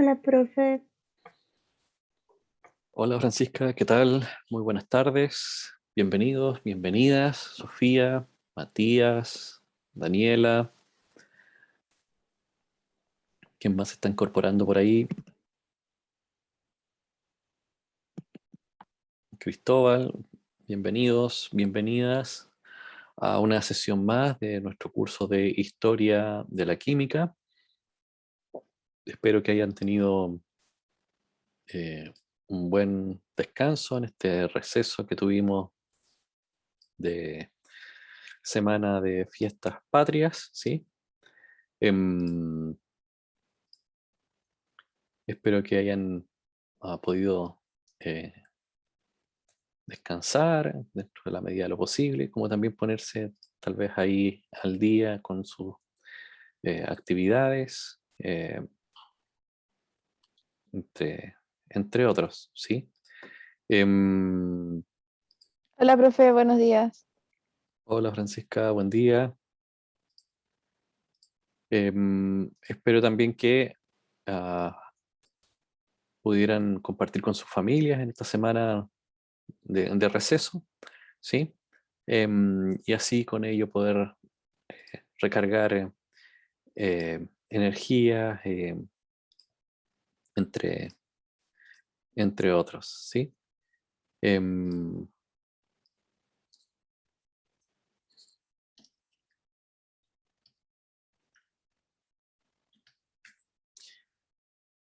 Hola, profe. Hola Francisca, ¿qué tal? Muy buenas tardes. Bienvenidos, bienvenidas, Sofía, Matías, Daniela. ¿Quién más se está incorporando por ahí? Cristóbal, bienvenidos, bienvenidas a una sesión más de nuestro curso de Historia de la Química. Espero que hayan tenido eh, un buen descanso en este receso que tuvimos de Semana de Fiestas Patrias, ¿sí? Em, Espero que hayan podido eh, descansar dentro de la medida de lo posible, como también ponerse tal vez ahí al día con sus actividades, entre otros, ¿sí? Em, Hola, profe, buenos días. Hola Francisca, buen día. Espero también que ah, pudieran compartir con sus familias en esta semana de receso, ¿sí? Y así con ello poder recargar energía, entre, entre otros, ¿sí? Em,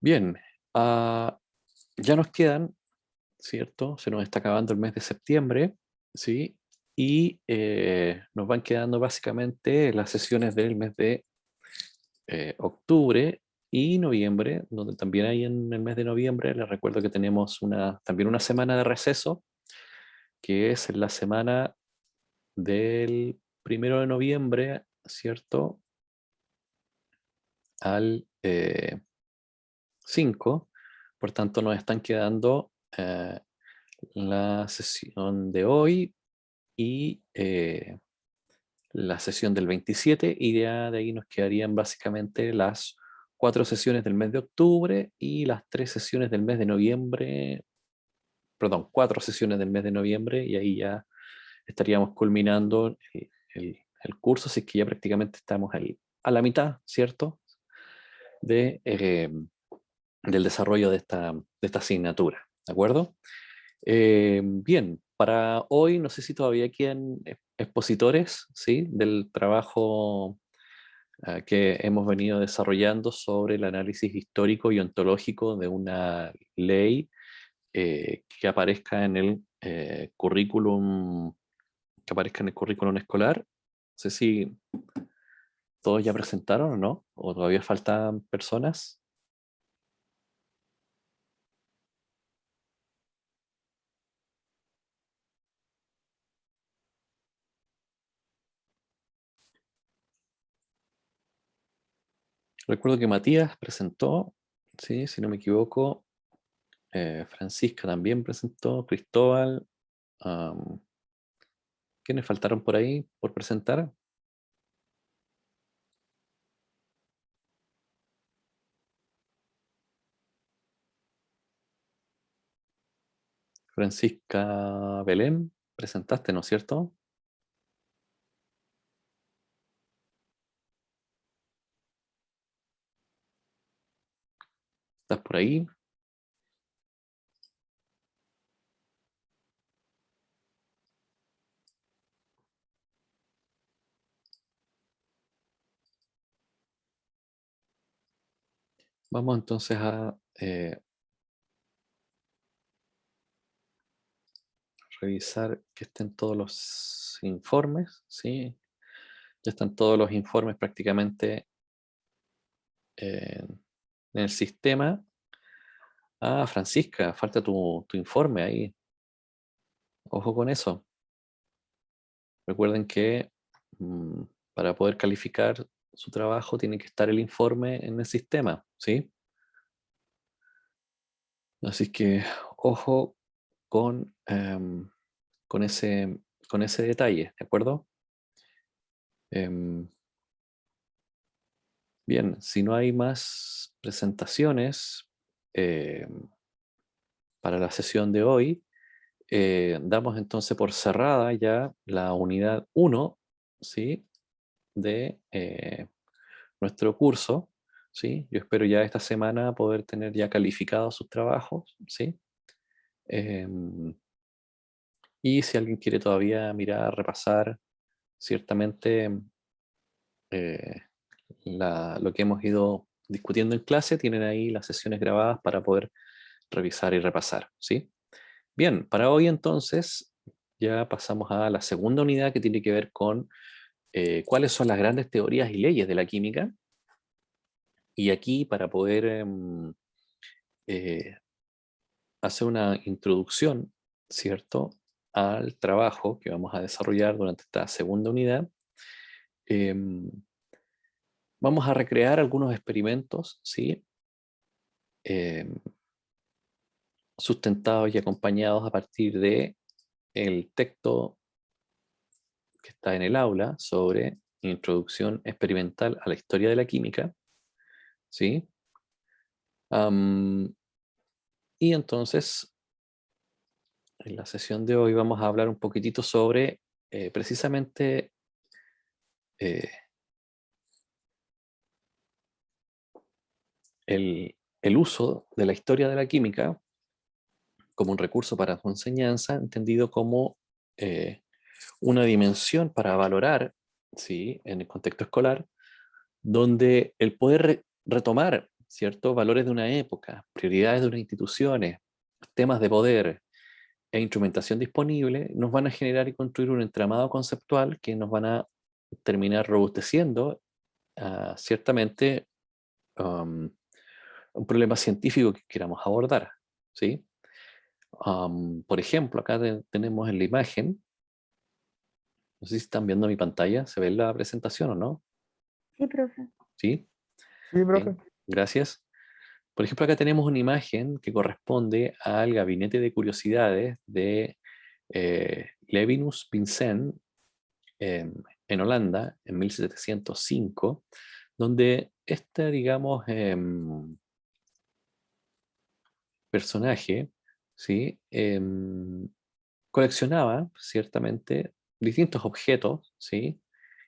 Bien, ya nos quedan, ¿cierto? Se nos está acabando el mes de septiembre, ¿sí? Y nos van quedando básicamente las sesiones del mes de octubre y noviembre, donde también hay en el mes de noviembre, les recuerdo que tenemos también una semana de receso, que es la semana del 1 de noviembre, ¿cierto? Al 5. Por tanto, nos están quedando la sesión de hoy y la sesión del 27, y ya de ahí nos quedarían básicamente las 4 sesiones del mes de octubre y las 3 sesiones del mes de noviembre, perdón, 4 sesiones del mes de noviembre, y ahí ya estaríamos culminando el curso, así que ya prácticamente estamos ahí a la mitad, ¿cierto? De, del desarrollo de esta asignatura, ¿de acuerdo? Bien, para hoy no sé si todavía quedan expositores, ¿sí? Del trabajo que hemos venido desarrollando sobre el análisis histórico y ontológico de una ley que aparezca en el currículum, que aparezca en el currículum escolar. No sé si todos ya presentaron o no, o todavía faltan personas. Recuerdo que Matías presentó, ¿sí? Si no me equivoco. Francisca también presentó, Cristóbal. am, ¿Quiénes faltaron por ahí por presentar? Francisca Belén, presentaste, ¿no es cierto? ¿Estás por ahí? Vamos entonces a revisar que estén todos los informes, ¿sí? Ya están todos los informes prácticamente en el sistema. Francisca, falta tu informe ahí. Ojo con eso. Recuerden que mm, para poder calificar su trabajo tiene que estar el informe en el sistema, ¿sí? Así que ojo con, con ese, con ese detalle, ¿de acuerdo? Em, Bien, si no hay más presentaciones para la sesión de hoy, damos entonces por cerrada ya la unidad 1, ¿sí? de nuestro curso, ¿sí? Yo espero ya esta semana poder tener ya calificados sus trabajos, ¿sí? Y si alguien quiere todavía mirar, repasar, ciertamente eh, lo que hemos ido discutiendo en clase, tienen ahí las sesiones grabadas para poder revisar y repasar, ¿sí? Bien, para hoy entonces ya pasamos a la segunda unidad que tiene que ver con cuáles son las grandes teorías y leyes de la química. Y aquí para poder eh, hacer una introducción, ¿cierto?, al trabajo que vamos a desarrollar durante esta segunda unidad, vamos a recrear algunos experimentos, ¿sí? Em, Sustentados y acompañados a partir de el texto que está en el aula sobre introducción experimental a la historia de la química, ¿sí? Y entonces, en la sesión de hoy vamos a hablar un poquitito sobre precisamente eh, el uso de la historia de la química como un recurso para su enseñanza, entendido como eh, una dimensión para valorar, ¿sí?, en el contexto escolar, donde el poder retomar ciertos valores de una época, prioridades de unas instituciones, temas de poder e instrumentación disponible, nos van a generar y construir un entramado conceptual que nos van a terminar robusteciendo ciertamente um, un problema científico que queramos abordar, ¿sí? Por ejemplo, acá tenemos en la imagen, no sé si están viendo mi pantalla, ¿se ve la presentación o no? Sí, profe. ¿Sí? Sí, profe. Bien, gracias. Por ejemplo, acá tenemos una imagen que corresponde al gabinete de curiosidades de Levinus Vincent en Holanda en 1705, donde este, digamos, personaje, ¿sí? Coleccionaba ciertamente distintos objetos, ¿sí?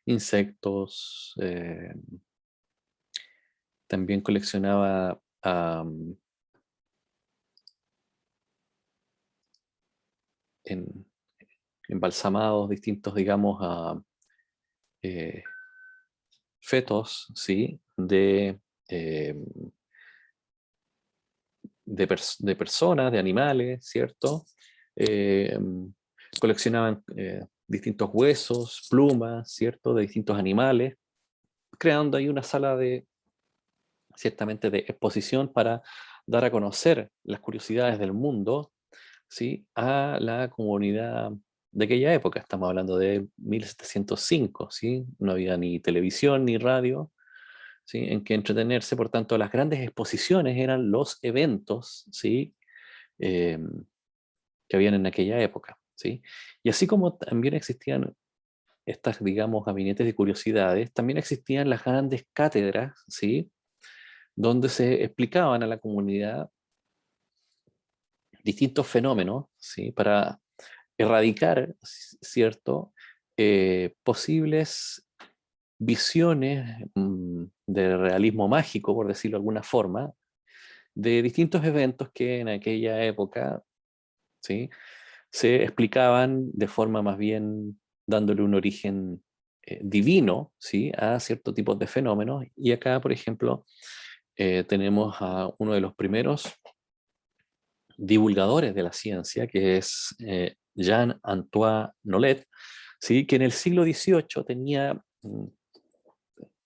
Insectos, también coleccionaba en, embalsamados distintos, digamos, eh, fetos, ¿sí? Eh, de personas, de animales, ¿cierto? Eh, Coleccionaban distintos huesos, plumas, ¿cierto? De distintos animales, creando ahí una sala de, ciertamente, de exposición para dar a conocer las curiosidades del mundo, ¿sí? A la comunidad de aquella época. Estamos hablando de 1705, ¿sí? No había ni televisión ni radio, ¿sí?, en que entretenerse. Por tanto, las grandes exposiciones eran los eventos, ¿sí? Eh, que habían en aquella época, ¿sí? Y así como también existían estas, digamos, gabinetes de curiosidades, también existían las grandes cátedras, ¿sí?, donde se explicaban a la comunidad distintos fenómenos, ¿sí?, para erradicar, ¿cierto?, posibles visiones de realismo mágico, por decirlo de alguna forma, de distintos eventos que en aquella época, ¿sí?, se explicaban de forma más bien dándole un origen divino, ¿sí?, a ciertos tipos de fenómenos. Y acá, por ejemplo, tenemos a uno de los primeros divulgadores de la ciencia, que es Jean-Antoine Nollet, ¿sí?, que en el siglo XVIII tenía,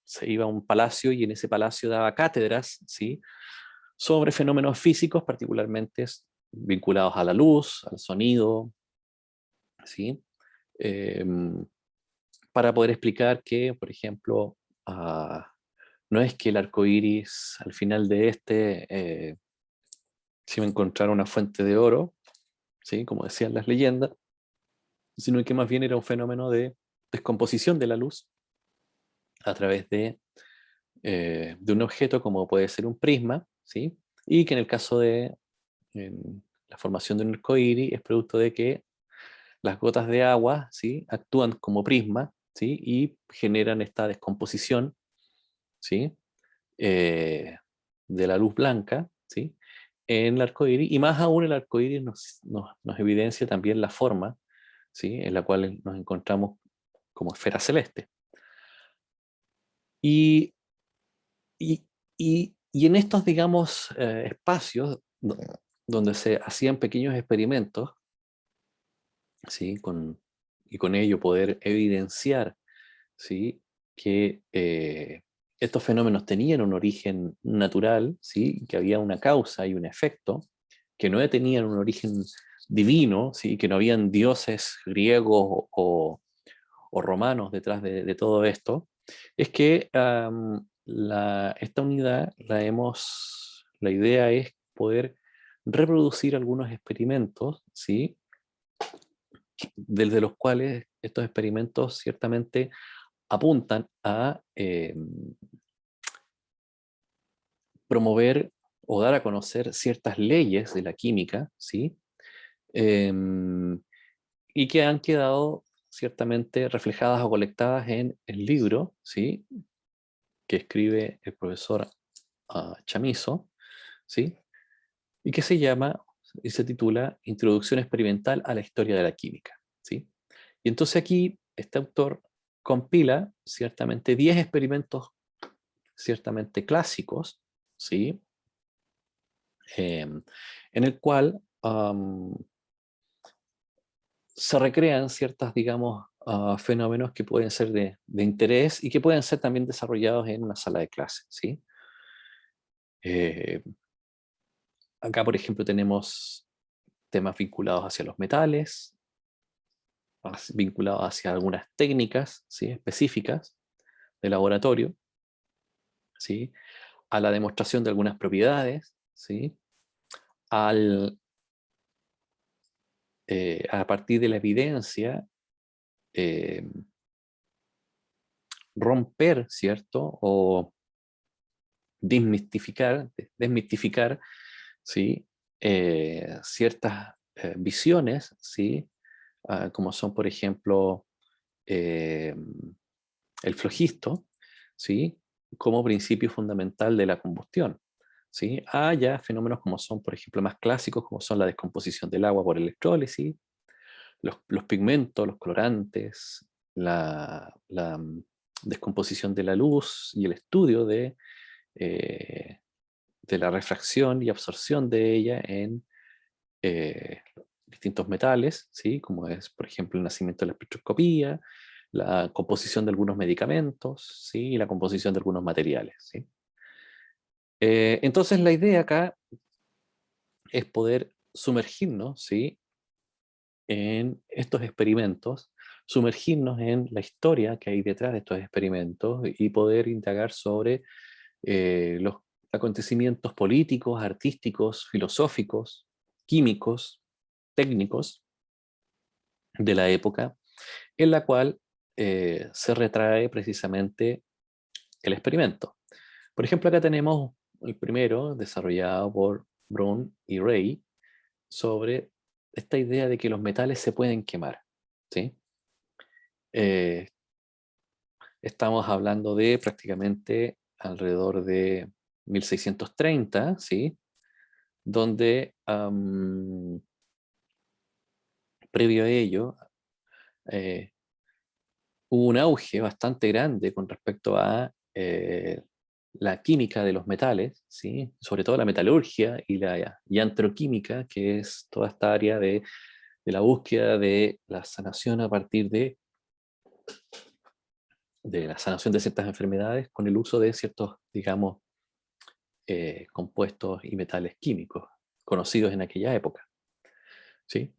se iba a un palacio y en ese palacio daba cátedras, ¿sí?, sobre fenómenos físicos, particularmente vinculados a la luz, al sonido, ¿sí? Para poder explicar que, por ejemplo, no es que el arco iris al final de se iba a encontrar una fuente de oro, ¿sí?, como decían las leyendas, sino que más bien era un fenómeno de descomposición de la luz a través de de un objeto como puede ser un prisma, ¿sí? Y que en el caso de la formación de un arcoíris es producto de que las gotas de agua, ¿sí?, actúan como prisma, ¿sí?, y generan esta descomposición, ¿sí?, de la luz blanca, ¿sí?, en el arcoíris, y más aún el arcoíris nos evidencia también la forma, ¿sí?, en la cual nos encontramos como esfera celeste. Y, y, y en estos, digamos, espacios donde se hacían pequeños experimentos, ¿sí?, y con ello poder evidenciar, ¿sí?, que estos fenómenos tenían un origen natural, ¿sí?, que había una causa y un efecto, que no tenían un origen divino, ¿sí?, que no habían dioses griegos o romanos detrás de todo esto, es que esta unidad la idea es poder reproducir algunos experimentos, ¿sí?, desde los cuales estos experimentos ciertamente apuntan a promover o dar a conocer ciertas leyes de la química, ¿sí? Em, y que han quedado ciertamente reflejadas o colectadas en el libro, ¿sí?, que escribe el profesor Chamizo, ¿sí?, y que se llama y se titula Introducción experimental a la historia de la química, ¿sí? Y entonces aquí este autor compila ciertamente 10 experimentos ciertamente clásicos, ¿sí?, en el cual se recrean ciertas, digamos, fenómenos que pueden ser de interés y que pueden ser también desarrollados en una sala de clase, ¿sí? Eh, Acá, por ejemplo, tenemos temas vinculados hacia los metales, vinculados hacia algunas técnicas, ¿sí?, específicas de laboratorio, ¿sí?, a la demostración de algunas propiedades, ¿sí?, al, a partir de la evidencia, eh, romper, ¿cierto?, o desmistificar, ¿sí?, ciertas visiones, ¿sí?, como son, por ejemplo, eh, el flogisto, ¿sí?, como principio fundamental de la combustión, ¿sí? Ya fenómenos como son, por ejemplo, más clásicos, como son la descomposición del agua por electrólisis, los pigmentos, los colorantes, la descomposición de la luz y el estudio eh, de la refracción y absorción de ella en eh, distintos metales, ¿sí?, como es, por ejemplo, el nacimiento de la espectroscopía, la composición de algunos medicamentos, ¿sí?, y la composición de algunos materiales, ¿sí? Entonces la idea acá es poder sumergirnos, ¿sí?, en estos experimentos, sumergirnos en la historia que hay detrás de estos experimentos y poder indagar sobre los acontecimientos políticos, artísticos, filosóficos, químicos, técnicos de la época en la cual se retrae precisamente el experimento. Por ejemplo, acá tenemos el primero desarrollado por Brown y Ray sobre esta idea de que los metales se pueden quemar, ¿sí? Eh, Estamos hablando de prácticamente alrededor de 1630, ¿sí?, donde previo a ello eh, hubo un auge bastante grande con respecto a la química de los metales, ¿sí?, sobre todo la metalurgia y la antroquímica, que es toda esta área de la búsqueda de la sanación a partir de la sanación de ciertas enfermedades con el uso de ciertos, digamos, compuestos y metales químicos conocidos en aquella época, ¿sí?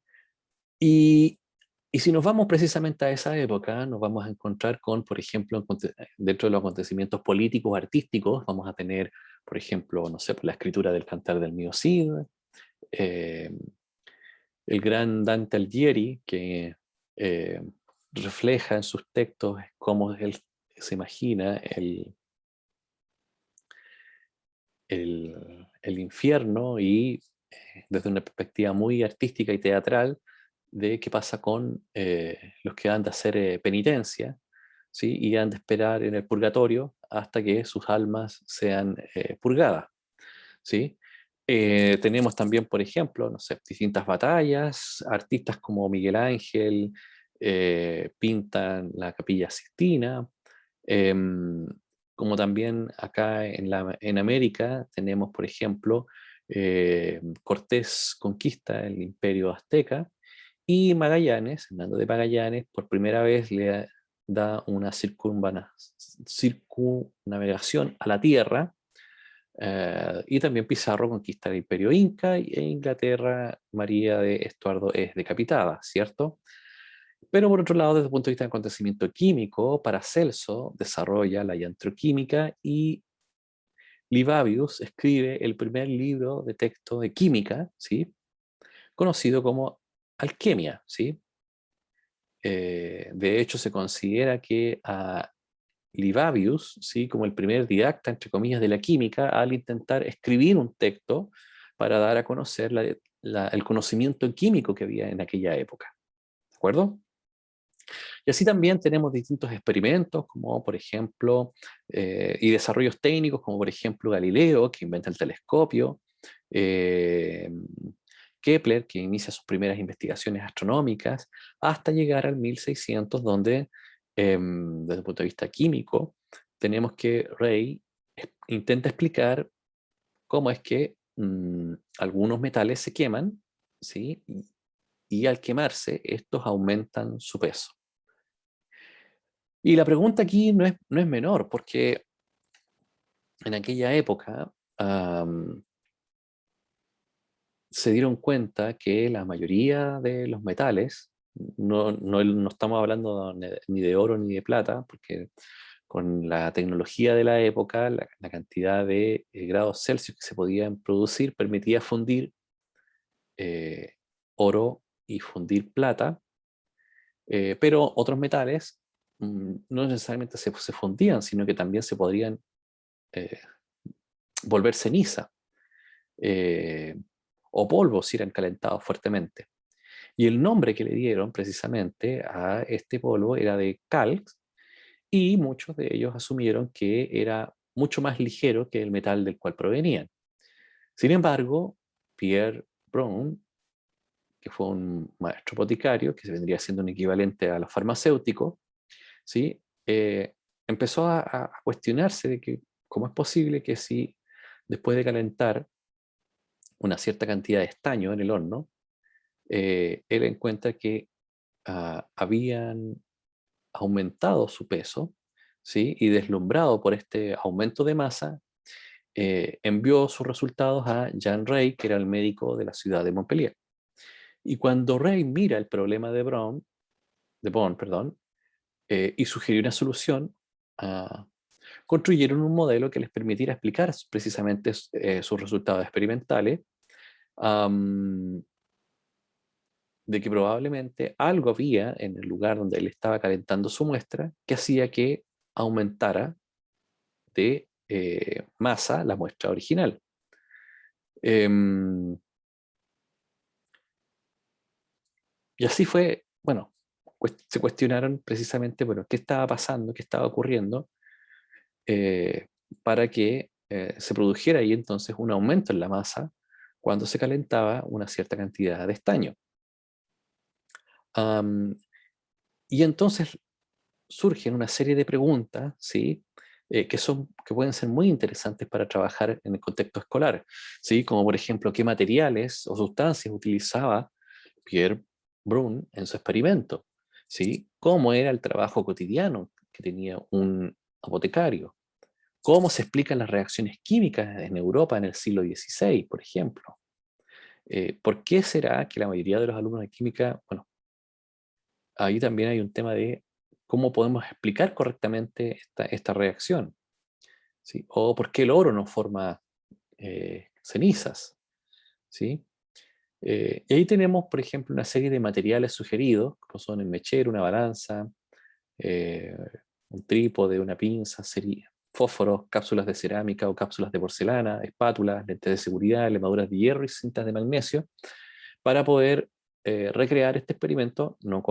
Y, y si nos vamos precisamente a esa época, nos vamos a encontrar con, por ejemplo, dentro de los acontecimientos políticos, artísticos, vamos a tener, por ejemplo, no sé, la escritura del Cantar del Mío Cid, eh, el gran Dante Alighieri, que eh, refleja en sus textos cómo él se imagina el infierno y desde una perspectiva muy artística y teatral de qué pasa con los que han de hacer penitencia, ¿sí? Y han de esperar en el purgatorio hasta que sus almas sean purgadas, ¿sí? Tenemos también, por ejemplo, no sé, distintas batallas, artistas como Miguel Ángel pintan la Capilla Sixtina, em, como también acá en América tenemos, por ejemplo, Cortés conquista el Imperio Azteca y Magallanes, Hernando de Magallanes, por primera vez le da una circunnavegación a la Tierra, y también Pizarro conquista el Imperio Inca e Inglaterra, María de Estuardo es decapitada, ¿cierto? Pero por otro lado, desde el punto de vista del acontecimiento químico, Paracelso desarrolla la iantroquímica y Libavius escribe el primer libro de texto de química, ¿sí? Conocido como Alquimia, ¿sí? De hecho, se considera que a Libavius, ¿sí? Como el primer didacta, entre comillas, de la química, al intentar escribir un texto para dar a conocer el conocimiento químico que había en aquella época. ¿De acuerdo? Y así también tenemos distintos experimentos, como por ejemplo, y desarrollos técnicos, como por ejemplo Galileo, que inventa el telescopio, eh, Kepler, que inicia sus primeras investigaciones astronómicas, hasta llegar al 1600, donde, desde el punto de vista químico, tenemos que Rey intenta explicar cómo es que algunos metales se queman, ¿sí? Y al quemarse, estos aumentan su peso. Y la pregunta aquí no es menor, porque en aquella época se dieron cuenta que la mayoría de los metales, no estamos hablando ni de oro ni de plata, porque con la tecnología de la época, la cantidad de grados Celsius que se podían producir permitía fundir eh, oro y fundir plata, pero otros metales no necesariamente se fundían, sino que también se podrían eh, volver ceniza eh, o polvo si eran calentados fuertemente. Y el nombre que le dieron precisamente a este polvo era de calx, y muchos de ellos asumieron que era mucho más ligero que el metal del cual provenían. Sin embargo, Pierre Brown, que fue un maestro boticario, que se vendría siendo un equivalente a los farmacéuticos, ¿sí? Empezó a cuestionarse de que cómo es posible que si después de calentar una cierta cantidad de estaño en el horno, él encuentra que habían aumentado su peso, ¿sí? Y deslumbrado por este aumento de masa, envió sus resultados a Jean Rey, que era el médico de la ciudad de Montpellier. Y cuando Rey mira el problema de Bond, perdón, y sugirió una solución, construyeron un modelo que les permitiera explicar precisamente sus resultados experimentales, um, de que probablemente algo había en el lugar donde él estaba calentando su muestra que hacía que aumentara de masa la muestra original. Um, y así fue, bueno, se cuestionaron precisamente, bueno, qué estaba pasando, qué estaba ocurriendo, eh, para que se produjera ahí entonces un aumento en la masa cuando se calentaba una cierta cantidad de estaño. Um, y entonces surgen una serie de preguntas, ¿sí? Que pueden ser muy interesantes para trabajar en el contexto escolar, ¿sí? Como por ejemplo, ¿qué materiales o sustancias utilizaba Pierre Brun en su experimento? ¿Sí? ¿Cómo era el trabajo cotidiano que tenía un apotecario? ¿Cómo se explican las reacciones químicas en Europa en el siglo XVI, por ejemplo? ¿Por qué será que la mayoría de los alumnos de química, bueno, ahí también hay un tema de cómo podemos explicar correctamente esta reacción, ¿sí? O por qué el oro no forma cenizas, ¿sí? Y ahí tenemos, por ejemplo, una serie de materiales sugeridos, como son el mechero, una balanza, eh, un trípode, una pinza, fósforos, cápsulas de cerámica o cápsulas de porcelana, espátulas, lentes de seguridad, levaduras de hierro y cintas de magnesio, para poder recrear este experimento, no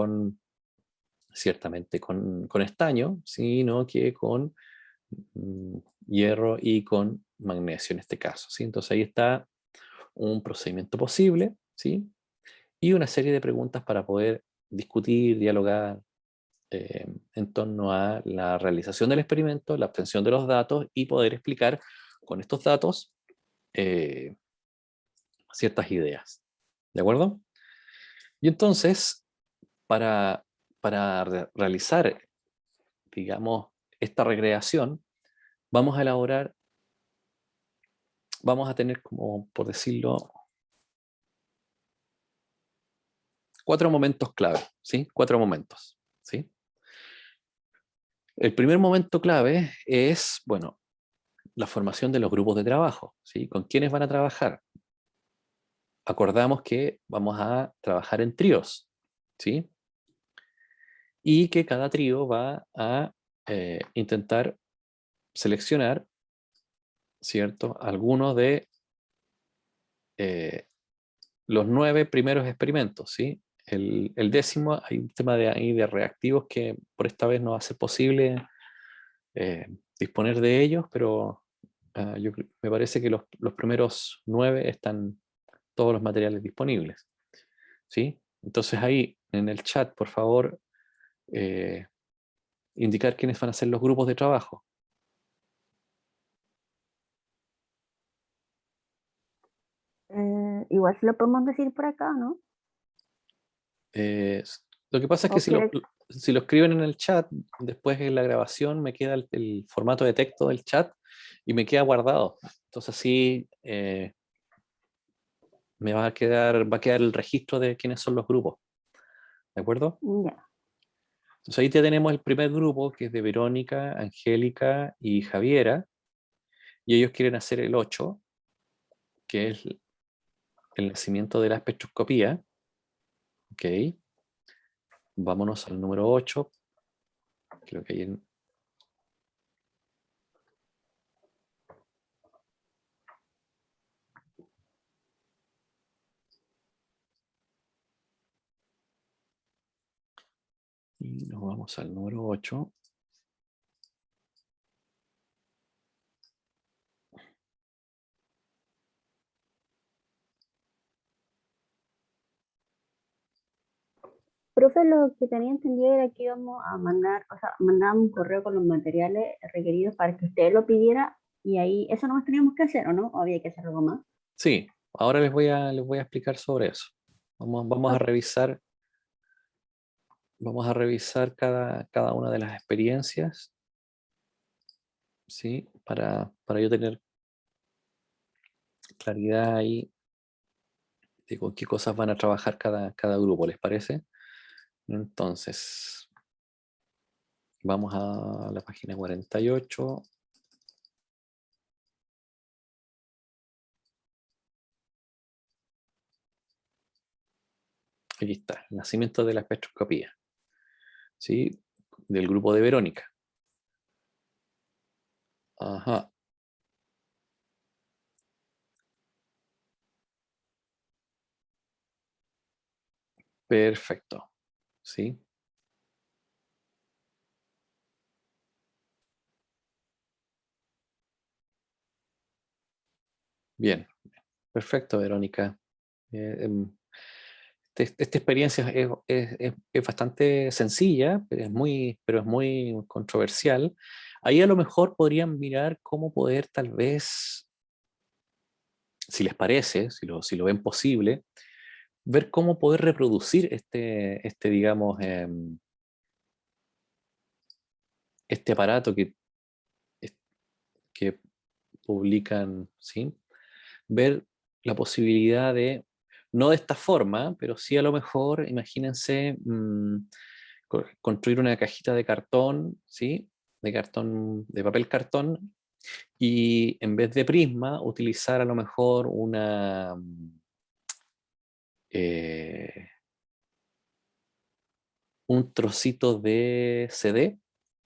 ciertamente con estaño, sino que con hierro y con magnesio en este caso, ¿sí? Entonces ahí está un procedimiento posible, ¿sí? Y una serie de preguntas para poder discutir, dialogar en torno a la realización del experimento, la obtención de los datos y poder explicar con estos datos eh, ciertas ideas. ¿De acuerdo? Y entonces, para, para realizar, digamos, esta recreación, vamos a elaborar, vamos a tener como, por decirlo, 4 momentos clave, ¿sí? 4 momentos, ¿sí? El primer momento clave es, bueno, la formación de los grupos de trabajo, ¿sí? ¿Con quiénes van a trabajar? Acordamos que vamos a trabajar en tríos, ¿sí? Y que cada trío va a intentar seleccionar, ¿cierto? Algunos de los 9 primeros experimentos, ¿sí? El décimo, hay un tema de, ahí de reactivos que por esta vez no va a ser posible eh, disponer de ellos, pero me parece que los primeros 9 están todos los materiales disponibles, ¿sí? Entonces ahí en el chat, por favor, eh, indicar quiénes van a ser los grupos de trabajo. Igual se lo podemos decir por acá, ¿no? Eh, lo que pasa es que ¿O quiere? si lo escriben en el chat, después en la grabación me queda el formato de texto del chat y me queda guardado. Entonces así va a quedar el registro de quiénes son los grupos. ¿De acuerdo? Ya. Entonces ahí ya tenemos el primer grupo, que es de Verónica, Angélica y Javiera, y ellos quieren hacer el 8, que es el nacimiento de la espectroscopía. Ok, vámonos al número 8, creo que hay en... Y nos vamos al número 8. Profe, lo que tenía entendido era que íbamos a mandar, o sea, mandábamos un correo con los materiales requeridos para que usted lo pidiera y ahí, eso no más teníamos que hacer, ¿o no? ¿O había que hacer algo más? Sí, ahora les voy a explicar sobre eso. Vamos a Ok. revisar, cada una de las experiencias, ¿sí? Para yo tener claridad ahí de con qué cosas van a trabajar cada grupo, ¿les parece? Entonces, vamos a la página 48. Aquí está, el nacimiento de la espectroscopía, ¿sí? Del grupo de Verónica. Ajá, perfecto, ¿sí? Bien, perfecto, Verónica. Eh, em, esta experiencia es bastante sencilla, pero es muy controversial. Ahí a lo mejor podrían mirar cómo poder tal vez, si les parece, si lo ven posible, ver cómo poder reproducir digamos, este aparato que publican, ¿sí? Ver la posibilidad de, no de esta forma, pero sí a lo mejor, imagínense, construir una cajita de cartón, ¿sí? De cartón, de papel cartón, y en vez de prisma, utilizar a lo mejor eh, un trocito de CD,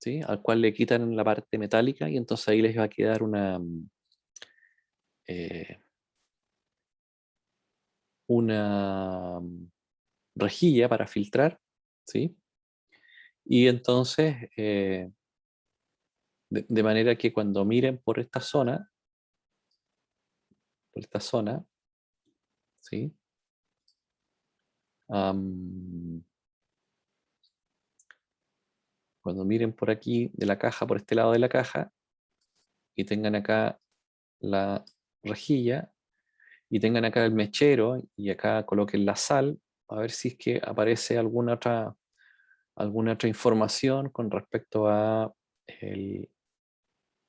¿sí? Al cual le quitan la parte metálica y entonces ahí les va a quedar una rejilla para filtrar, ¿sí? Y entonces, de manera que cuando miren por esta zona, ¿sí? Cuando miren por aquí de la caja, por este lado de la caja, y tengan acá la rejilla, y tengan acá el mechero, y acá coloquen la sal, a ver si es que aparece alguna otra información con respecto a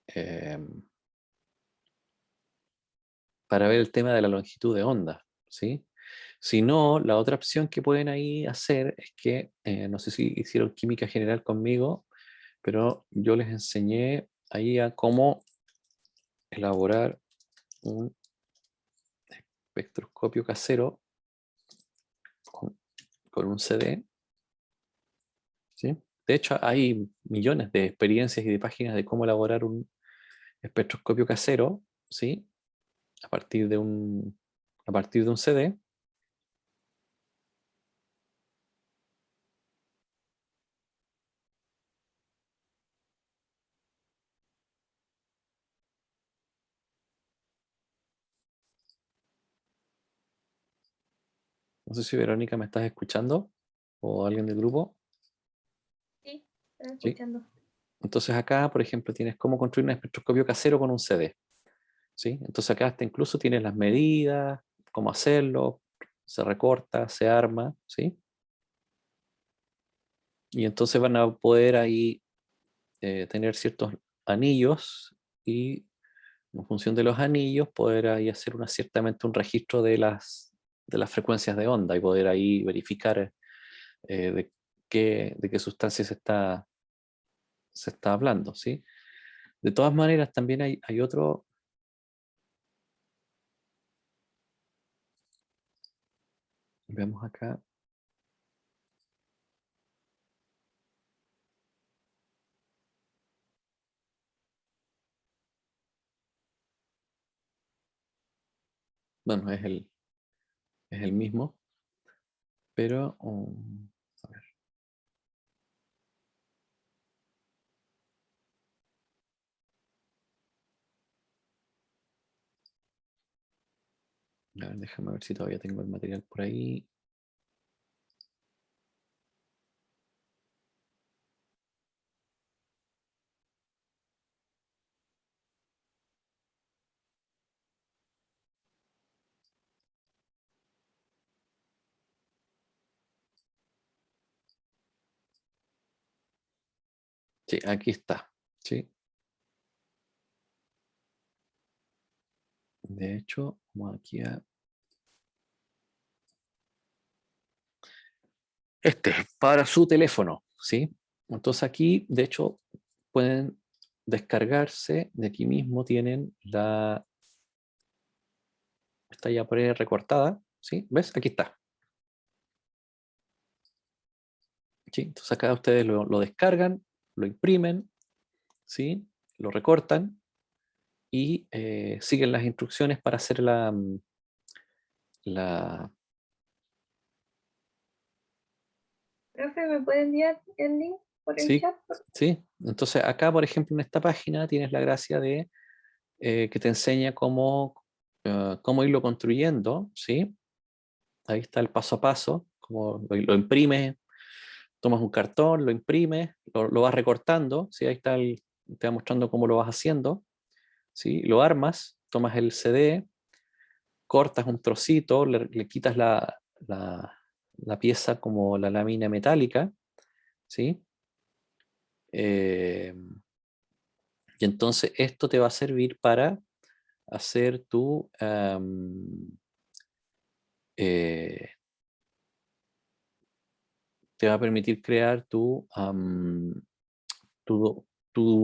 em, para ver el tema de la longitud de onda, ¿sí? Si no, la otra opción que pueden ahí hacer es que, no sé si hicieron química general conmigo, pero yo les enseñé ahí a cómo elaborar un espectroscopio casero con, con un CD, ¿sí? De hecho, hay millones de experiencias y de páginas de cómo elaborar un espectroscopio casero, ¿sí? A partir de un CD. No sé si Verónica me estás escuchando o alguien del grupo. Sí, estoy ¿Sí? escuchando. Entonces acá, por ejemplo, tienes cómo construir un espectroscopio casero con un CD, ¿sí? Entonces acá hasta incluso tienes las medidas, cómo hacerlo, se recorta, se arma, ¿sí? Y entonces van a poder ahí tener ciertos anillos y en función de los anillos poder ahí hacer ciertamente un registro de las frecuencias de onda y poder ahí verificar de qué sustancia se está hablando, ¿sí? De todas maneras, también hay otro. Veamos acá. Bueno, es el mismo, pero a ver, déjame ver si todavía tengo el material por ahí. Sí, aquí está. Sí. De hecho, vamos aquí a. Este es para su teléfono, ¿sí? Entonces aquí, de hecho, pueden descargarse. De aquí mismo tienen está ya recortada, ¿sí? ¿Ves? Aquí está. ¿Sí? Entonces acá ustedes lo descargan, lo imprimen, ¿sí? Lo recortan y siguen las instrucciones para hacer la. Profe, ¿me puede enviar el link por el Sí, chat? sí. Entonces acá, por ejemplo, en esta página tienes la gracia de que te enseña cómo irlo construyendo, ¿sí? Ahí está el paso a paso, como lo imprimes, tomas un cartón, lo imprimes, lo vas recortando, ¿sí? Ahí está te va mostrando cómo lo vas haciendo, ¿sí? Lo armas, tomas el CD, cortas un trocito, le quitas la pieza como la lámina metálica, ¿sí? Eh, y entonces esto te va a servir para hacer eh, te va a permitir crear tu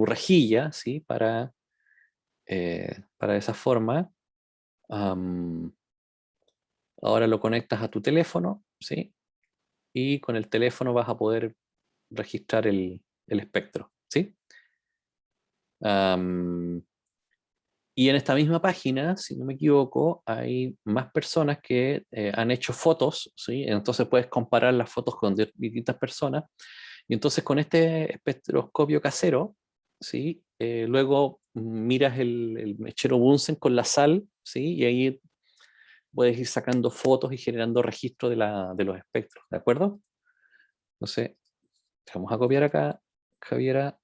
rejilla, ¿sí? Para esa forma. am, Ahora lo conectas a tu teléfono, ¿sí? Y con el teléfono vas a poder registrar el espectro. ¿sí? Y en esta misma página, si no me equivoco, hay más personas que han hecho fotos, ¿sí? Entonces puedes comparar las fotos con distintas personas. Y entonces con este espectroscopio casero, ¿sí? Luego miras el mechero Bunsen con la sal, ¿sí? Y ahí puedes ir sacando fotos y generando registro de los espectros, ¿de acuerdo? Entonces, vamos a copiar acá, Javiera.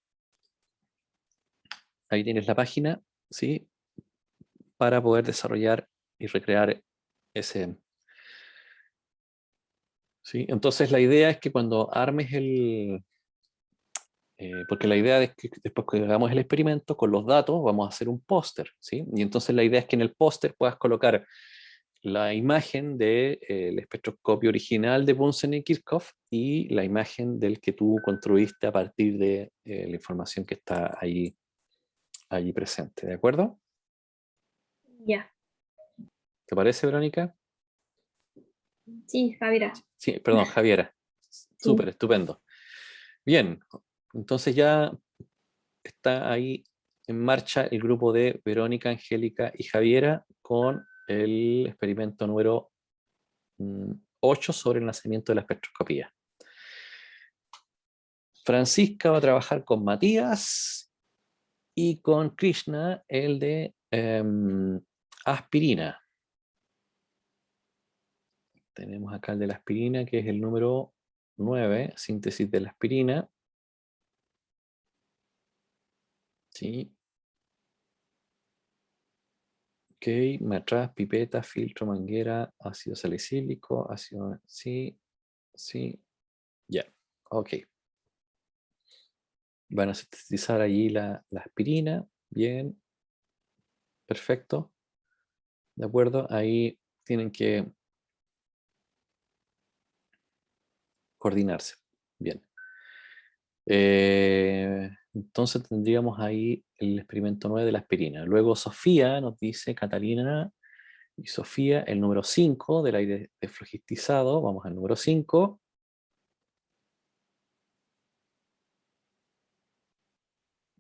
Ahí tienes la página, ¿sí? Para poder desarrollar y recrear ese. ¿Sí? Entonces la idea es que cuando armes porque la idea es que después que hagamos el experimento con los datos vamos a hacer un póster, ¿sí? Y entonces la idea es que en el póster puedas colocar la imagen del espectroscopio original de Bunsen y Kirchhoff y la imagen del que tú construiste a partir de la información que está allí presente, ¿de acuerdo? Ya. ¿Te parece, Verónica? Sí, Javiera. Sí, perdón, Javiera. Súper, Sí. estupendo. Bien, entonces ya está ahí en marcha el grupo de Verónica, Angélica y Javiera con el experimento número 8 sobre el nacimiento de la espectroscopía. Francisca va a trabajar con Matías y con Krishna el de aspirina. Tenemos acá el de la aspirina, que es el número 9, síntesis de la aspirina. Sí. Ok, matraz, pipeta, filtro, manguera, ácido salicílico, ácido... Sí, sí, ya. Ok. Van a sintetizar allí la aspirina. Bien, perfecto. De acuerdo, ahí tienen que coordinarse. Bien. Entonces tendríamos ahí el experimento 9 de la aspirina. Luego Sofía nos dice, Catalina y Sofía, el número 5 del aire desflogistizado. Vamos al número 5.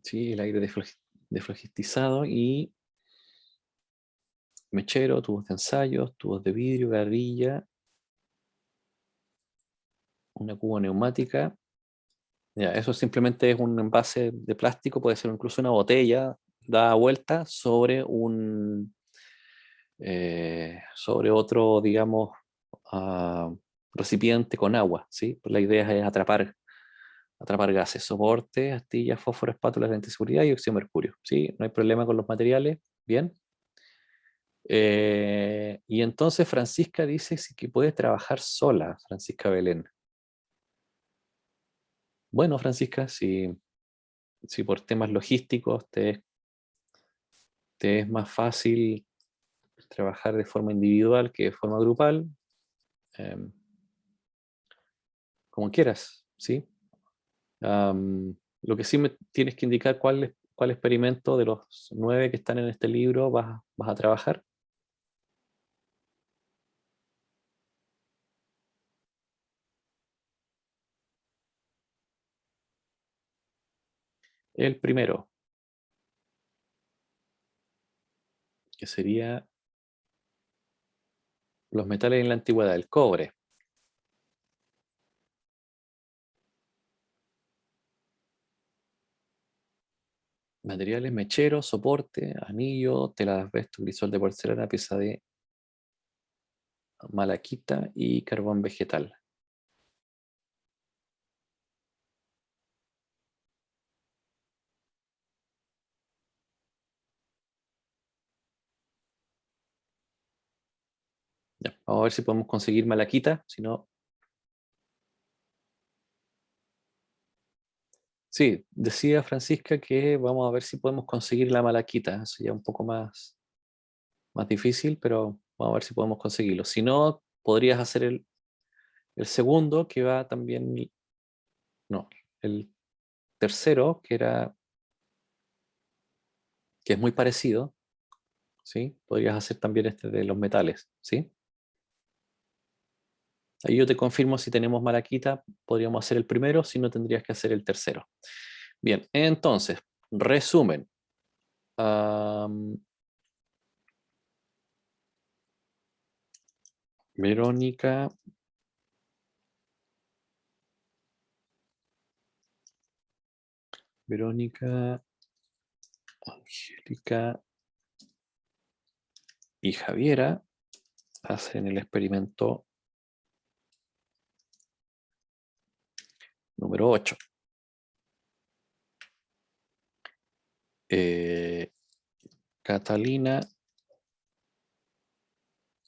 Sí, el aire desflogistizado y mechero, tubos de ensayos, tubos de vidrio, garrilla, una cuba neumática. Ya, eso simplemente es un envase de plástico, puede ser incluso una botella dada vuelta sobre otro, digamos, ah, recipiente con agua, ¿sí? Pues la idea es atrapar gases, soporte, astillas, fósforo, espátulas, lentes de seguridad y óxido de mercurio, ¿sí? No hay problema con los materiales, bien. Y entonces Francisca dice sí que puede trabajar sola, Francisca Belén. Bueno, Francisca, si por temas logísticos te es más fácil trabajar de forma individual que de forma grupal, em, como quieras, ¿sí? Lo que sí me tienes que indicar cuál experimento de los 9 que están en este libro vas a trabajar. El primero, que sería los metales en la antigüedad, el cobre. Materiales, mechero, soporte, anillo, tela de asbesto, crisol de porcelana, pieza de malaquita y carbón vegetal. Ya, vamos a ver si podemos conseguir malaquita, si no... Sí, decía Francisca que vamos a ver si podemos conseguir la malaquita, eso ya un poco más difícil, pero vamos a ver si podemos conseguirlo. Si no, podrías hacer el segundo, que va también, no, el tercero, que es muy parecido, ¿sí? Podrías hacer también este de los metales, ¿sí? Ahí yo te confirmo si tenemos malaquita, podríamos hacer el primero, si no tendrías que hacer el tercero. Bien, entonces, resumen. Verónica. Verónica, Angélica y Javiera hacen el experimento número 8. Catalina,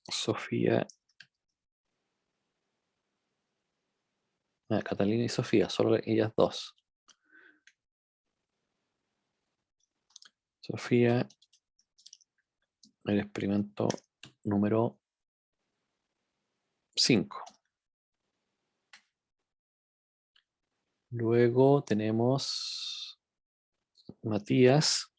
Sofía. Catalina y Sofía, solo ellas dos. Sofía, el experimento número 5. Luego tenemos Matías,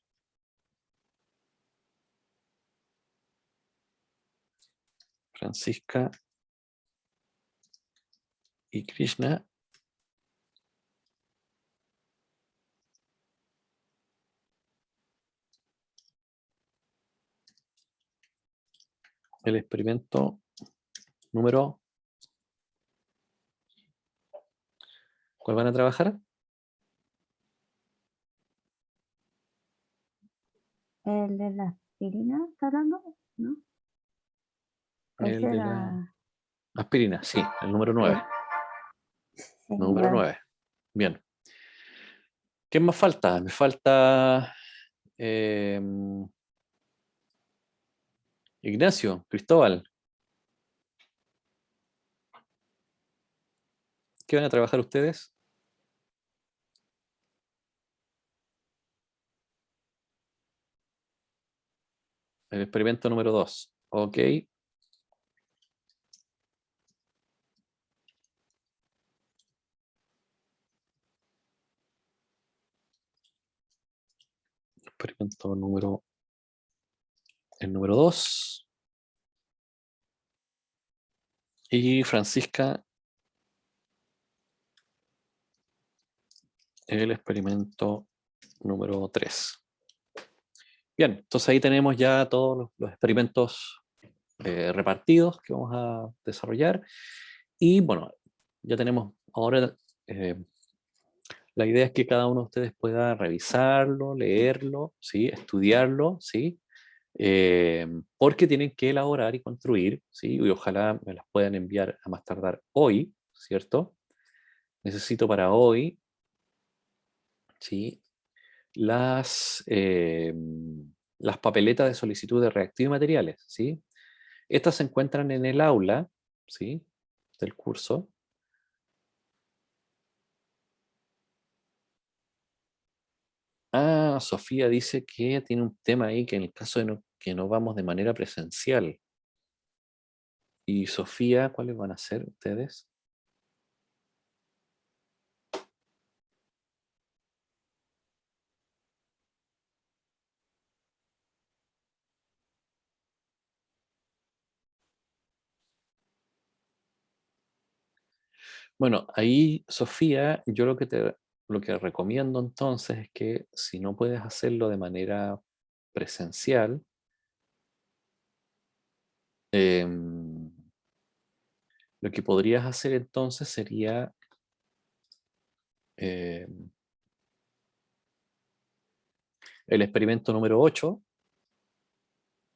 Francisca y Krishna. El experimento número... ¿Cuál van a trabajar? El de la aspirina, ¿está hablando? ¿No? El Ese de era... la aspirina, sí, el número 9. Sí, Número ya. 9. Bien. ¿Qué más falta? Me falta Ignacio, Cristóbal. ¿Qué van a trabajar ustedes? El experimento número 2. Ok. Experimento número... El número 2. Y Francisca, el experimento número 3. Bien, entonces ahí tenemos ya todos los experimentos repartidos que vamos a desarrollar. Y bueno, ya tenemos ahora... la idea es que cada uno de ustedes pueda revisarlo, leerlo, ¿sí? Estudiarlo, ¿sí? Porque tienen que elaborar y construir, ¿sí? Y ojalá me las puedan enviar a más tardar hoy, ¿cierto? Necesito para hoy, ¿sí? Las papeletas de solicitud de reactivo y materiales, ¿sí? Estas se encuentran en el aula, ¿sí? Del curso. Sofía dice que tiene un tema ahí que en el caso de que no vamos de manera presencial. Y Sofía, ¿cuáles van a ser ustedes? Bueno, ahí, Sofía, yo lo que recomiendo entonces es que si no puedes hacerlo de manera presencial, em, lo que podrías hacer entonces sería el experimento número 8,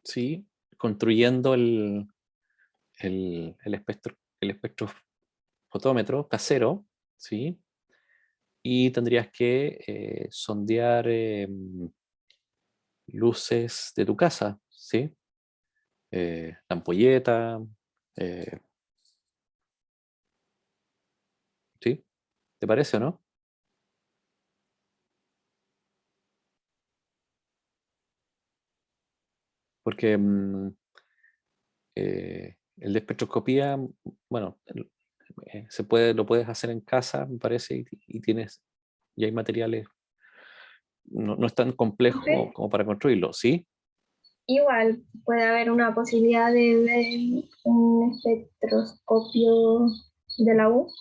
¿sí? Construyendo el espectrofotómetro casero, ¿sí? Y tendrías que sondear luces de tu casa, ¿sí? La ampolleta, eh, ¿sí? ¿Te parece o no? Porque el de espectroscopía, bueno, lo puedes hacer en casa, me parece, y y hay materiales, no es tan complejo Profe, como para construirlo, ¿sí? igual puede haber una posibilidad de ver un espectroscopio de la U.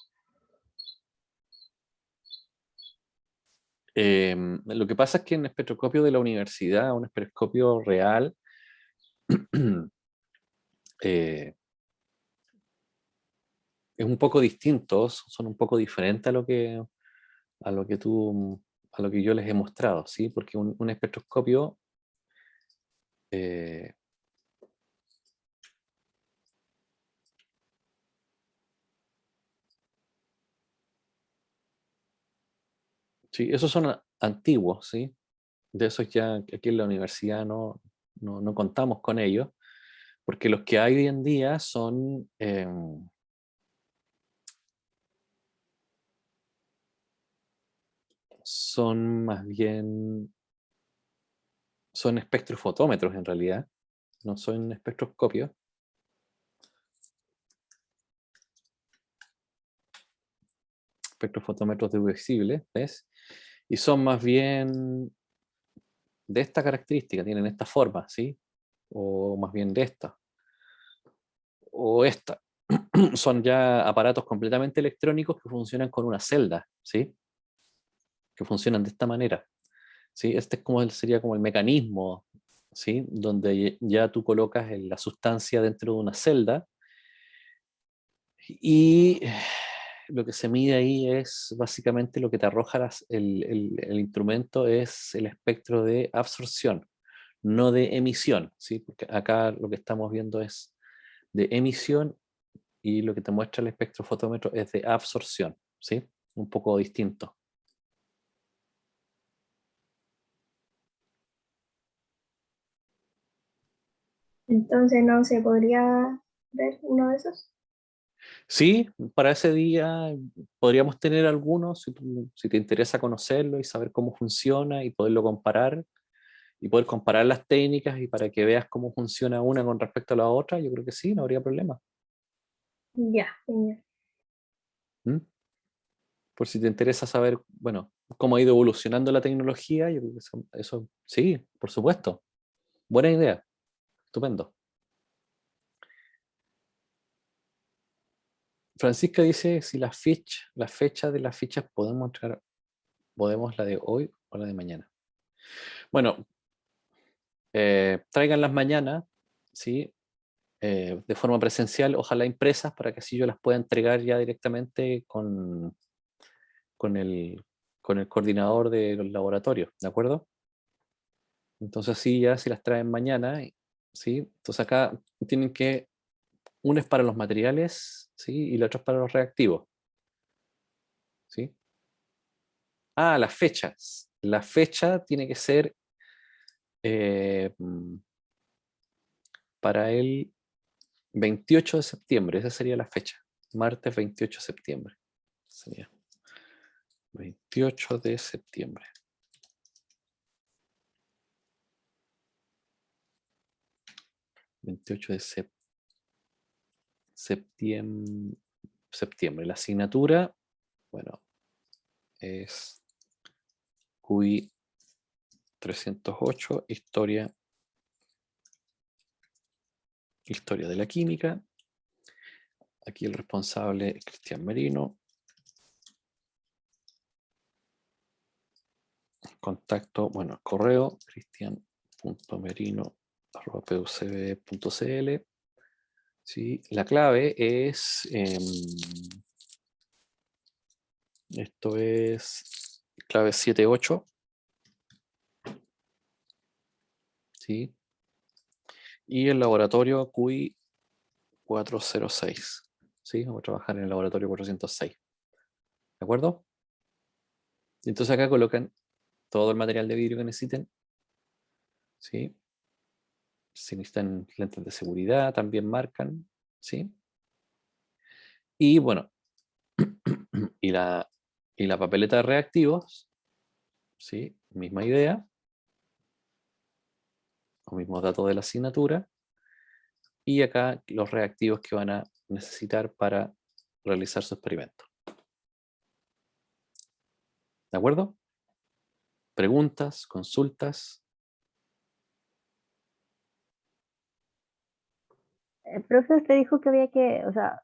Lo que pasa es que en el espectroscopio de la universidad, un espectroscopio real, eh, es un poco distinto, son un poco diferentes a lo que a lo que yo les he mostrado, ¿sí? Porque un espectroscopio eh, sí, esos son antiguos, ¿sí? De esos ya aquí en la universidad no contamos con ellos, porque los que hay hoy en día son más bien, son espectrofotómetros en realidad, no son espectroscopios. Espectrofotómetros deducibles, ¿ves? Y son más bien de esta característica, tienen esta forma, ¿sí? O más bien de esta. O esta. Son ya aparatos completamente electrónicos que funcionan con una celda, ¿sí? Que funcionan de esta manera, ¿sí? Este es sería como el mecanismo, ¿sí? Donde ya tú colocas la sustancia dentro de una celda y lo que se mide ahí es básicamente lo que te arroja el instrumento es el espectro de absorción, no de emisión, ¿sí? Porque acá lo que estamos viendo es de emisión y lo que te muestra el espectrofotómetro es de absorción, ¿sí? Un poco distinto. Entonces no se podría ver uno de esos. Sí, para ese día podríamos tener algunos, si te interesa conocerlo y saber cómo funciona y poderlo comparar y poder comparar las técnicas y para que veas cómo funciona una con respecto a la otra, yo creo que sí, no habría problema. Ya, genial. ¿Mm? Por si te interesa saber, bueno, cómo ha ido evolucionando la tecnología, yo creo que eso sí, por supuesto. Buena idea, estupendo. Francisca dice si la fecha de las fichas podemos la de hoy o la de mañana. Bueno, traigan las mañanas, ¿sí? De forma presencial, ojalá impresas, para que así yo las pueda entregar ya directamente con el, con el coordinador de los laboratorios, ¿de acuerdo? Entonces sí, ya si las traen mañana, ¿sí? Entonces acá tienen que, una es para los materiales, ¿sí? Y la otra es para los reactivos, ¿sí? Ah, las fechas. La fecha tiene que ser eh, mm, para el 28 de septiembre, esa sería la fecha. Martes 28 de septiembre. Sería 28 de septiembre. 28 de septiembre. La asignatura, bueno, es QI 308, historia de la química. Aquí el responsable es Cristian Merino. Contacto, bueno, correo cristian.merino@pucb.cl. ¿Sí? La clave es, esto es clave 78, ¿sí? Y el laboratorio QI 406, ¿sí? Vamos a trabajar en el laboratorio 406, ¿de acuerdo? Y entonces acá colocan todo el material de vidrio que necesiten, ¿sí? Si necesitan lentes de seguridad, también marcan, ¿sí? Y bueno, y la papeleta de reactivos, ¿sí? Misma idea, los mismos datos de la asignatura, y acá los reactivos que van a necesitar para realizar su experimento. ¿De acuerdo? ¿Preguntas? ¿Consultas? El profe, usted dijo que había que, o sea,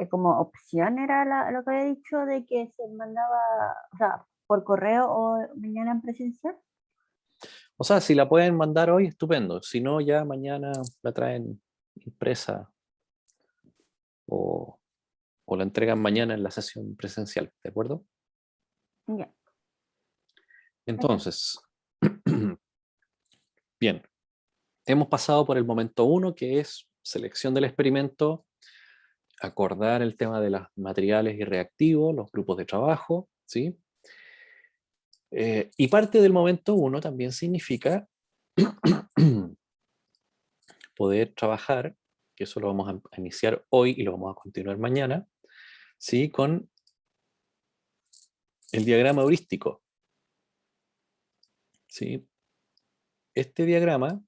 como opción era lo que había dicho de que se mandaba, o sea, por correo o mañana en presencial? O sea, si la pueden mandar hoy, estupendo. Si no, ya mañana la traen impresa o, o la entregan mañana en la sesión presencial, ¿de acuerdo? Ya, Entonces, bien, hemos pasado por el momento 1, que es selección del experimento, acordar el tema de los materiales y reactivos, los grupos de trabajo, ¿sí? Y parte del momento 1 también significa poder trabajar, que eso lo vamos a iniciar hoy y lo vamos a continuar mañana, ¿sí? Con el diagrama heurístico, ¿sí? Este diagrama,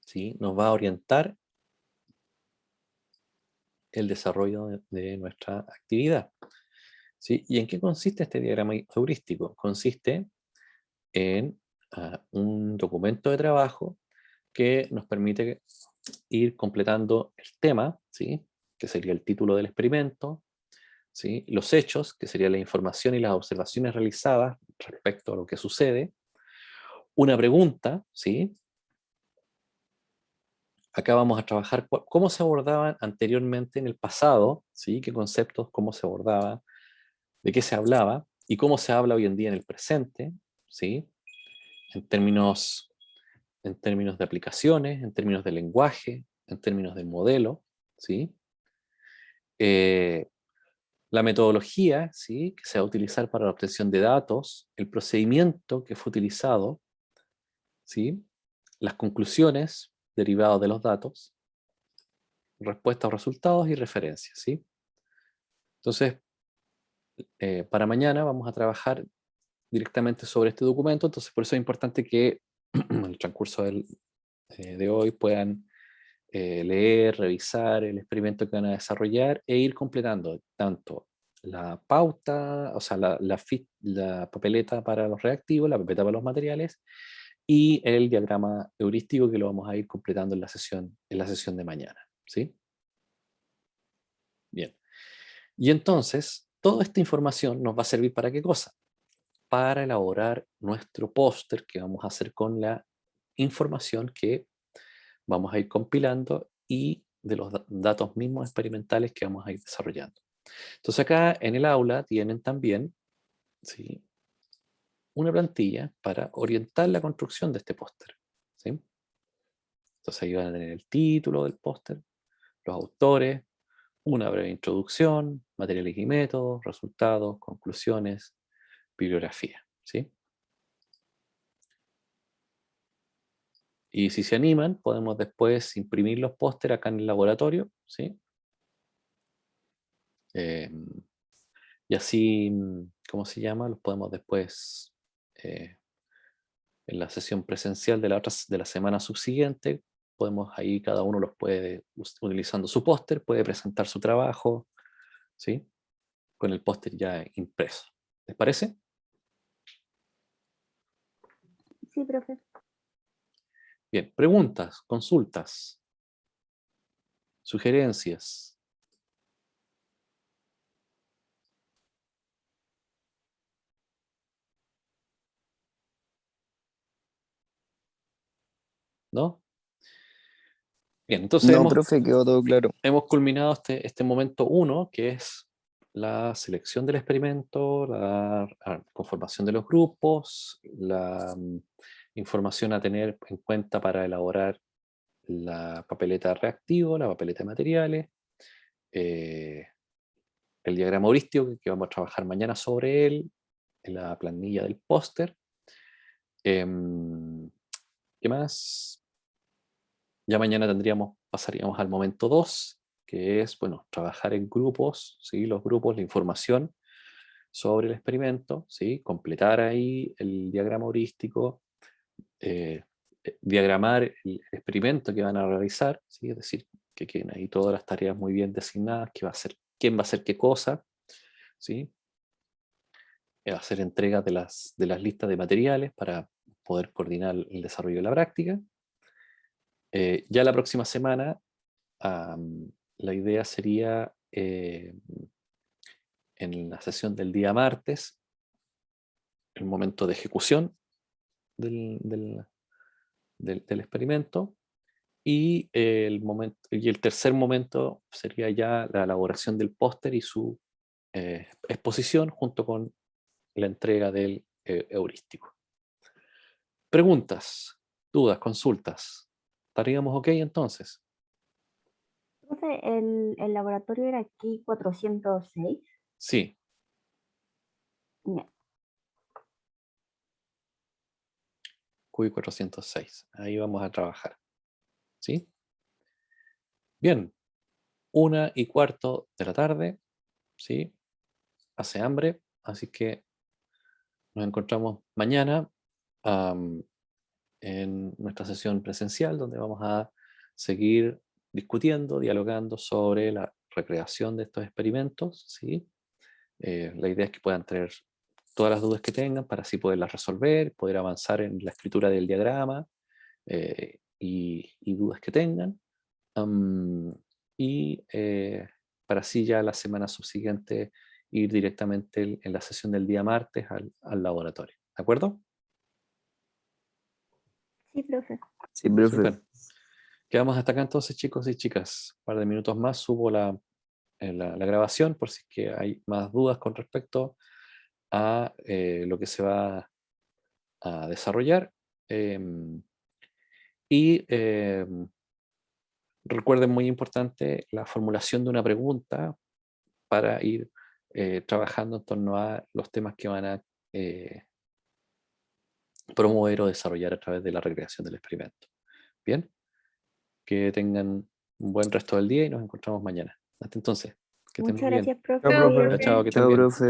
¿sí?, nos va a orientar el desarrollo de nuestra actividad, ¿sí? ¿Y en qué consiste este diagrama heurístico? Consiste en un documento de trabajo que nos permite ir completando el tema, ¿sí?, que sería el título del experimento, ¿sí?, los hechos, que sería la información y las observaciones realizadas respecto a lo que sucede, una pregunta, ¿sí? Acá vamos a trabajar cómo se abordaban anteriormente en el pasado, ¿sí?, qué conceptos, cómo se abordaba, de qué se hablaba y cómo se habla hoy en día en el presente, ¿sí?, en términos, en términos de aplicaciones, en términos de lenguaje, en términos de modelo, ¿sí? La metodología, ¿sí?, que se va a utilizar para la obtención de datos, el procedimiento que fue utilizado, ¿sí?, las conclusiones derivadas de los datos, respuestas o resultados y referencias, ¿sí? Entonces, para mañana vamos a trabajar directamente sobre este documento, entonces por eso es importante que en el transcurso de hoy puedan leer, revisar el experimento que van a desarrollar e ir completando tanto la pauta, o sea, la papeleta para los reactivos, la papeleta para los materiales y el diagrama heurístico que lo vamos a ir completando en la sesión de mañana, ¿sí? Bien. Y entonces, toda esta información nos va a servir ¿para qué cosa? Para elaborar nuestro póster que vamos a hacer con la información que vamos a ir compilando y de los datos mismos experimentales que vamos a ir desarrollando. Entonces acá en el aula tienen también, ¿sí?, una plantilla para orientar la construcción de este póster, ¿sí? Entonces ahí van a tener el título del póster, los autores, una breve introducción, materiales y métodos, resultados, conclusiones, bibliografía, ¿sí? Y si se animan, podemos después imprimir los pósteres acá en el laboratorio, ¿sí? Y así, ¿cómo se llama? Los podemos después, eh, en la sesión presencial de la semana subsiguiente, podemos ahí, cada uno los puede, utilizando su póster, puede presentar su trabajo, ¿sí?, con el póster ya impreso. ¿Les parece? sí, profe. Bien, preguntas, consultas, sugerencias. ¿No? Bien, entonces No, profe, quedó todo claro. hemos culminado este momento 1, que es la selección del experimento, la conformación de los grupos, la información a tener en cuenta para elaborar la papeleta de reactivo, la papeleta de materiales, eh, el diagrama heurístico que vamos a trabajar mañana sobre él, en la planilla del póster. ¿Qué más? Ya mañana pasaríamos al momento 2, que es, bueno, trabajar en grupos, ¿sí? Los grupos, la información sobre el experimento, ¿sí? Completar ahí el diagrama heurístico, eh, diagramar el experimento que van a realizar, ¿sí? Es decir, que queden ahí todas las tareas muy bien designadas, quién va a hacer qué cosa, ¿sí? Hacer entrega de las listas de materiales para poder coordinar el desarrollo de la práctica. Ya la próxima semana, la idea sería en la sesión del día martes el momento de ejecución del experimento, y el tercer momento sería ya la elaboración del póster y su exposición junto con la entrega del heurístico. Preguntas, dudas, consultas. ¿Estaríamos ok entonces? Profe, el laboratorio era aquí 406. Sí. Ya. QI 406. Ahí vamos a trabajar. ¿Sí? Bien. 1:15 de la tarde. ¿Sí? Hace hambre, así que nos encontramos mañana en nuestra sesión presencial, donde vamos a seguir discutiendo, dialogando sobre la recreación de estos experimentos, ¿sí? La idea es que puedan traer todas las dudas que tengan para así poderlas resolver, poder avanzar en la escritura del diagrama y dudas que tengan. Para así ya la semana subsiguiente ir directamente en la sesión del día martes al laboratorio. ¿De acuerdo? Sí, profe. Sí, profe. Súper. Quedamos hasta acá entonces, chicos y chicas. Un par de minutos más subo la grabación por si es que hay más dudas con respecto a lo que se va a desarrollar. Recuerden, muy importante, la formulación de una pregunta para ir trabajando en torno a los temas que van a promover o desarrollar a través de la recreación del experimento. Bien, que tengan un buen resto del día y nos encontramos mañana. Hasta entonces, que estén Muchas muy bien. gracias, profe. Chao, profe. Chao, chao, que estén Chao, bien. profe.